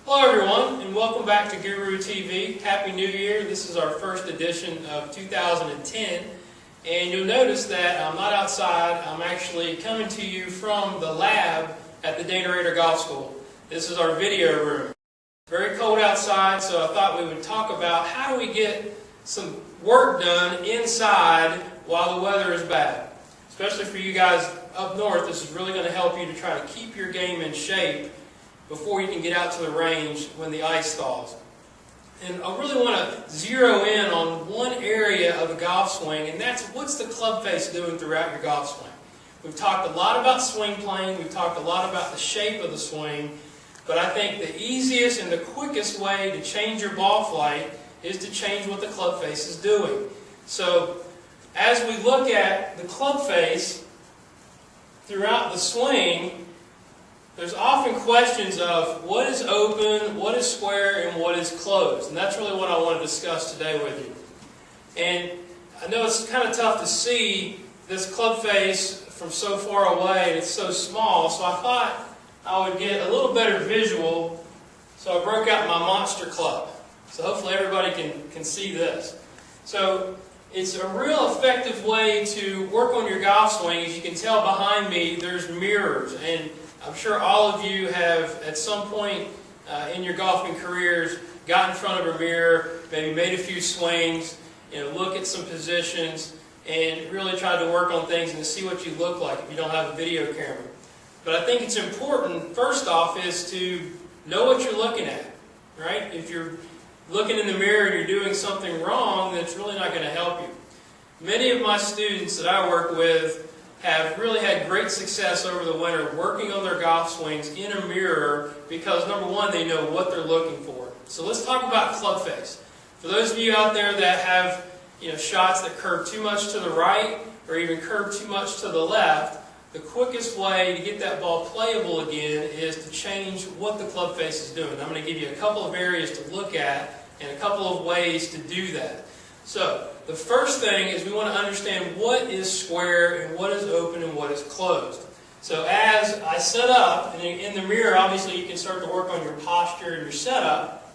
Hello everyone, and welcome back to Guru TV. Happy New Year. This is our first edition of 2010, and you'll notice that I'm not outside. I'm actually coming to you from the lab at the Dana Rader Golf School. This is our video room. Very cold outside, so I thought we would talk about how do we get some work done inside while the weather is bad. Especially for you guys up north, this is really going to help you to try to keep your game in shape before you can get out to the range when the ice thaws. And I really want to zero in on one area of the golf swing, and that's what's the club face doing throughout your golf swing. We've talked a lot about swing plane, we've talked a lot about the shape of the swing, but I think the easiest and the quickest way to change your ball flight is to change what the club face is doing. So as we look at the club face throughout the swing, there's often questions of what is open, what is square, and what is closed. And that's really what I want to discuss today with you. And I know it's kind of tough to see this club face from so far away, and it's so small, so I thought I would get a little better visual, so I broke out my monster club. So hopefully everybody can see this. So it's a real effective way to work on your golf swing. As you can tell behind me, there's mirrors, and I'm sure all of you have, at some point in your golfing careers, got in front of a mirror, maybe made a few swings, look at some positions, and really tried to work on things and to see what you look like if you don't have a video camera. But I think it's important, first off, is to know what you're looking at, right? If you're looking in the mirror and you're doing something wrong, that's really not going to help you. Many of my students that I work with have really had great success over the winter working on their golf swings in a mirror because, number one, they know what they're looking for. So let's talk about club face. For those of you out there that have shots that curve too much to the right or even curve too much to the left, the quickest way to get that ball playable again is to change what the club face is doing. I'm going to give you a couple of areas to look at and a couple of ways to do that. So the first thing is we want to understand what is square and what is open and what is closed. So as I set up, and in the mirror obviously you can start to work on your posture and your setup.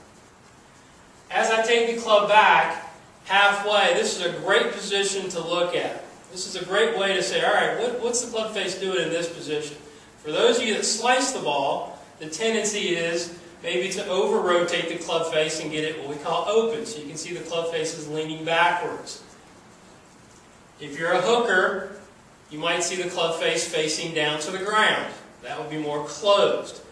As I take the club back halfway, this is a great position to look at. This is a great way to say, alright, what's the club face doing in this position? For those of you that slice the ball, the tendency is maybe to over-rotate the club face and get it what we call open. So you can see the club face is leaning backwards. If you're a hooker, you might see the club face facing down to the ground. That would be more closed.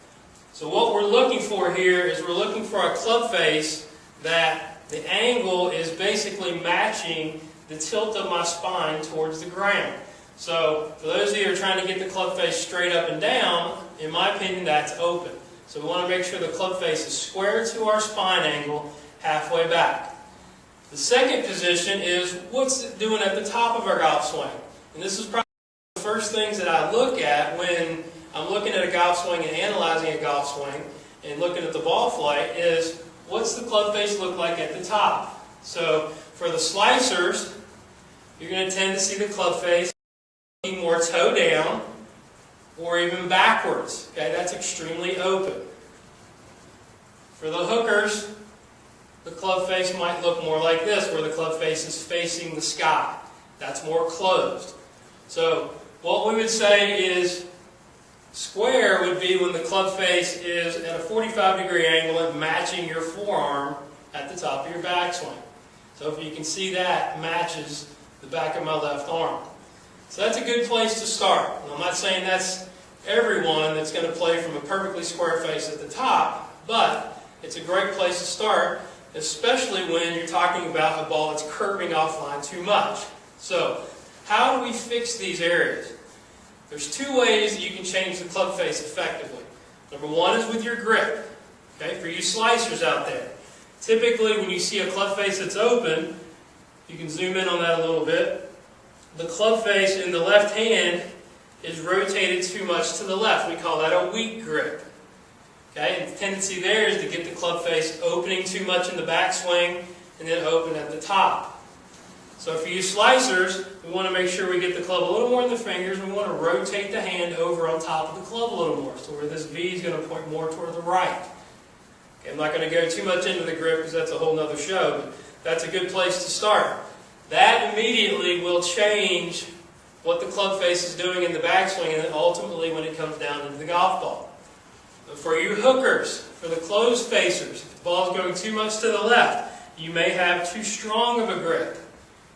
So what we're looking for here is we're looking for a club face that the angle is basically matching the tilt of my spine towards the ground. So for those of you who are trying to get the club face straight up and down, in my opinion, that's open. So we want to make sure the club face is square to our spine angle halfway back. The second position is what's it doing at the top of our golf swing. And this is probably the first things that I look at when I'm looking at a golf swing and analyzing a golf swing and looking at the ball flight is what's the club face look like at the top. So for the slicers, you're going to tend to see the club face looking more toe down or even backwards. Okay, that's extremely open. For the hookers, the club face might look more like this, where the club face is facing the sky. That's more closed. So what we would say is square would be when the club face is at a 45-degree angle and matching your forearm at the top of your backswing. So if you can see that matches the back of my left arm. So that's a good place to start. And I'm not saying that's everyone that's going to play from a perfectly square face at the top, but it's a great place to start, especially when you're talking about a ball that's curving offline too much. So how do we fix these areas? There's two ways that you can change the club face effectively. Number one is with your grip. Okay, for you slicers out there. Typically when you see a club face that's open, you can zoom in on that a little bit. The club face in the left hand is rotated too much to the left. We call that a weak grip. Okay, and the tendency there is to get the club face opening too much in the backswing and then open at the top. So for you slicers, we want to make sure we get the club a little more in the fingers. We want to rotate the hand over on top of the club a little more. So where this V is going to point more toward the right. I'm not going to go too much into the grip because that's a whole nother show, but that's a good place to start. That immediately will change what the club face is doing in the backswing and then ultimately when it comes down into the golf ball. But for you hookers, for the closed facers, if the ball is going too much to the left, you may have too strong of a grip.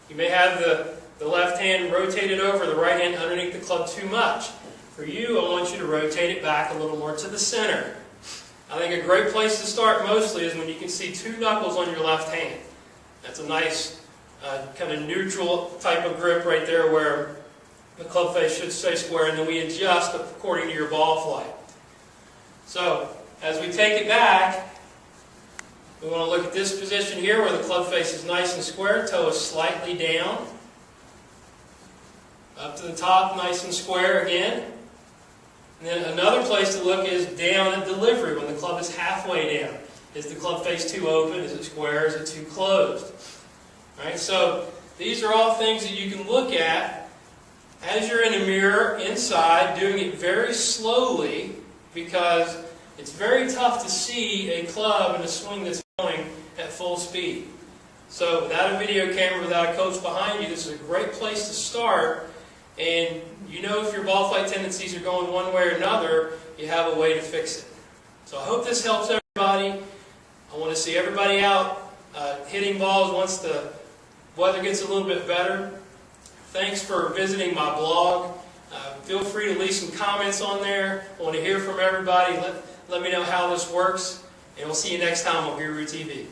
You may have the left hand rotated over the right hand underneath the club too much. For you, I want you to rotate it back a little more to the center. I think a great place to start mostly is when you can see two knuckles on your left hand. That's a nice kind of neutral type of grip right there where the club face should stay square, and then we adjust according to your ball flight. So, as we take it back, we want to look at this position here where the club face is nice and square, toe is slightly down. Up to the top, nice and square again. And then another place to look is down at delivery, when the club is halfway down. Is the club face too open? Is it square? Is it too closed? All right, so these are all things that you can look at as you're in a mirror inside, doing it very slowly, because it's very tough to see a club and a swing that's going at full speed. So without a video camera, without a coach behind you, this is a great place to start. And you know if your ball flight tendencies are going one way or another, you have a way to fix it. So I hope this helps everybody. I want to see everybody out hitting balls once the weather gets a little bit better. Thanks for visiting my blog. Feel free to leave some comments on there. I want to hear from everybody. Let me know how this works. And we'll see you next time on P.G.A TV.